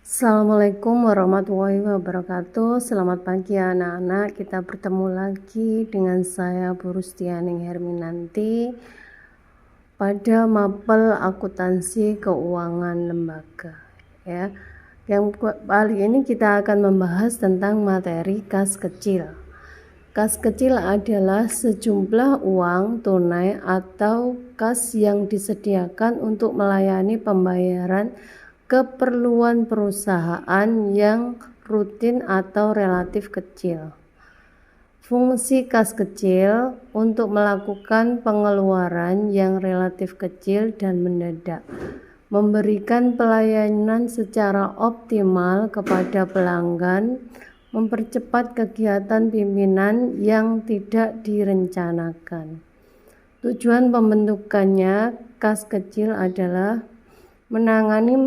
Assalamualaikum warahmatullahi wabarakatuh. Selamat pagi anak-anak. Kita bertemu lagi dengan saya Bu Rustianing Herminanti pada mapel akuntansi keuangan lembaga. Ya, yang kali ini kita akan membahas tentang materi kas kecil. Kas kecil adalah sejumlah uang tunai atau kas yang disediakan untuk melayani pembayaran keperluan perusahaan yang rutin atau relatif kecil. Fungsi kas kecil untuk melakukan pengeluaran yang relatif kecil dan mendadak, memberikan pelayanan secara optimal kepada pelanggan, mempercepat kegiatan pimpinan yang tidak direncanakan. Tujuan pembentukannya kas kecil adalah menangani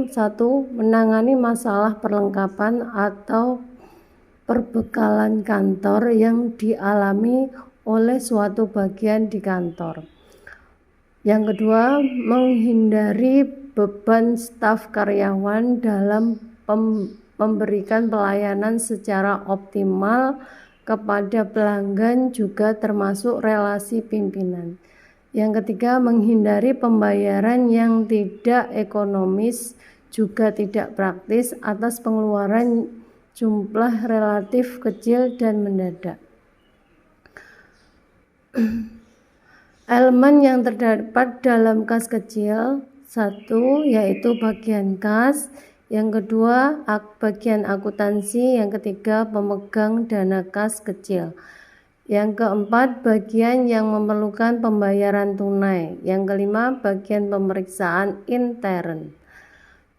masalah perlengkapan atau perbekalan kantor yang dialami oleh suatu bagian di kantor. Yang kedua, menghindari beban staf karyawan dalam memberikan pelayanan secara optimal kepada pelanggan, juga termasuk relasi pimpinan. Yang ketiga, menghindari pembayaran yang tidak ekonomis juga tidak praktis atas pengeluaran jumlah relatif kecil dan mendadak. Elemen yang terdapat dalam kas kecil, satu yaitu bagian kas, yang kedua bagian akuntansi, yang ketiga pemegang dana kas kecil. Yang keempat, bagian yang memerlukan pembayaran tunai. Yang kelima, bagian pemeriksaan intern.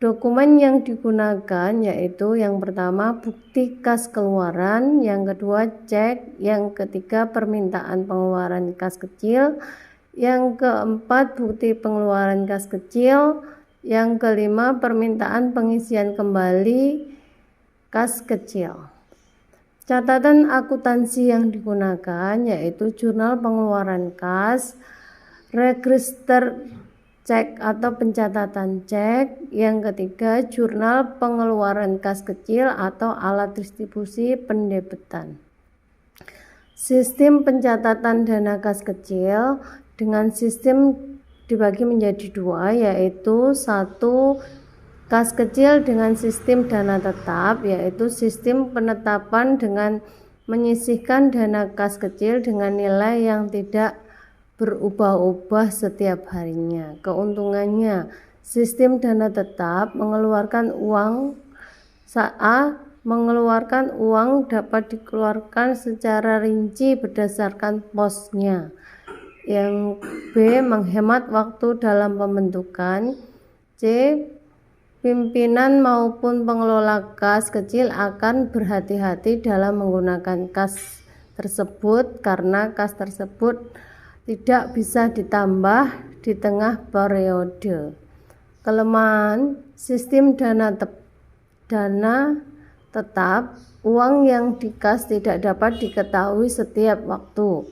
Dokumen yang digunakan yaitu yang pertama bukti kas keluaran, yang kedua cek, yang ketiga permintaan pengeluaran kas kecil, yang keempat bukti pengeluaran kas kecil, yang kelima permintaan pengisian kembali kas kecil. Catatan akuntansi yang digunakan yaitu jurnal pengeluaran kas, register cek atau pencatatan cek, yang ketiga jurnal pengeluaran kas kecil atau alat distribusi pendebetan. Sistem pencatatan dana kas kecil dengan sistem dibagi menjadi dua, yaitu satu, kas kecil dengan sistem dana tetap, yaitu sistem penetapan dengan menyisihkan dana kas kecil dengan nilai yang tidak berubah-ubah setiap harinya. Keuntungannya, sistem dana tetap mengeluarkan uang dapat dikeluarkan secara rinci berdasarkan posnya. Yang B, menghemat waktu dalam pembentukan. C, pimpinan maupun pengelola kas kecil akan berhati-hati dalam menggunakan kas tersebut karena kas tersebut tidak bisa ditambah di tengah periode. Kelemahan sistem dana tetap, uang yang dikas tidak dapat diketahui setiap waktu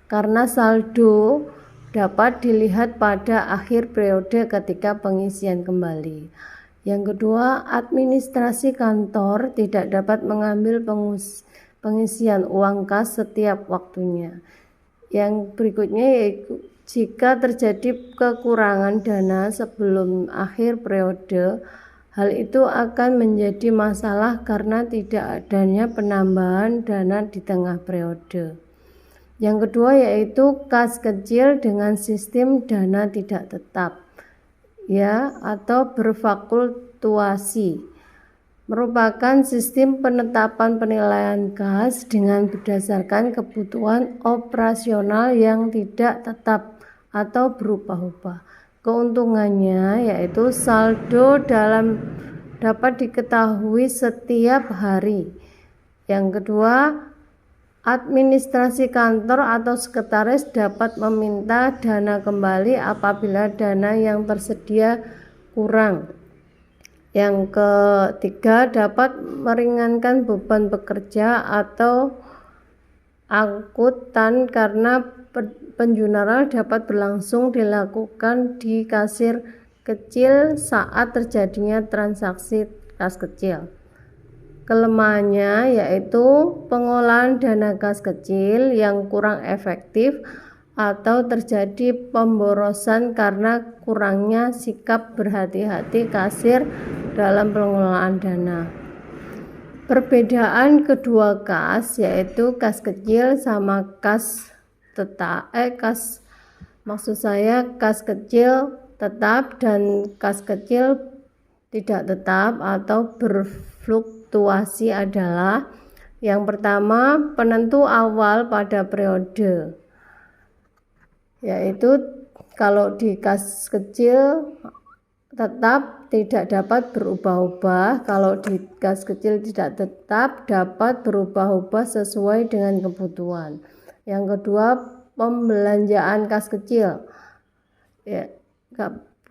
karena saldo dapat dilihat pada akhir periode ketika pengisian kembali. Yang kedua, administrasi kantor tidak dapat mengambil pengisian uang kas setiap waktunya. Yang berikutnya yaitu jika terjadi kekurangan dana sebelum akhir periode, hal itu akan menjadi masalah karena tidak adanya penambahan dana di tengah periode. Yang kedua yaitu kas kecil dengan sistem dana tidak tetap, atau berfluktuasi, merupakan sistem penetapan penilaian kas dengan berdasarkan kebutuhan operasional yang tidak tetap atau berubah-ubah. Keuntungannya yaitu saldo dapat diketahui setiap hari. Yang kedua, administrasi kantor atau sekretaris dapat meminta dana kembali apabila dana yang tersedia kurang. Yang ketiga, dapat meringankan beban pekerja atau angkutan karena penjualan dapat berlangsung dilakukan di kasir kecil saat terjadinya transaksi kas kecil. Kelemahannya yaitu pengolahan dana kas kecil yang kurang efektif atau terjadi pemborosan karena kurangnya sikap berhati-hati kasir dalam pengelolaan dana. Perbedaan kedua kas yaitu kas kecil sama kas kecil tetap dan kas kecil tidak tetap atau berfluktuasi adalah yang pertama, penentu awal pada periode, yaitu kalau di kas kecil tetap tidak dapat berubah-ubah, kalau di kas kecil tidak tetap dapat berubah-ubah sesuai dengan kebutuhan. Yang kedua, pembelanjaan kas kecil ya,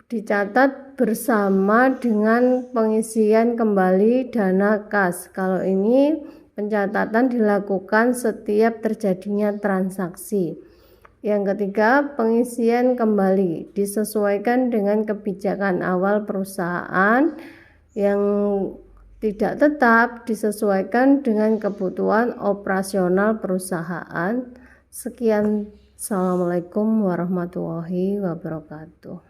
dicatat bersama dengan pengisian kembali dana kas. Kalau ini pencatatan dilakukan setiap terjadinya transaksi. Yang ketiga, pengisian kembali disesuaikan dengan kebijakan awal perusahaan. Yang tidak tetap disesuaikan dengan kebutuhan operasional perusahaan. Sekian, Assalamualaikum warahmatullahi wabarakatuh.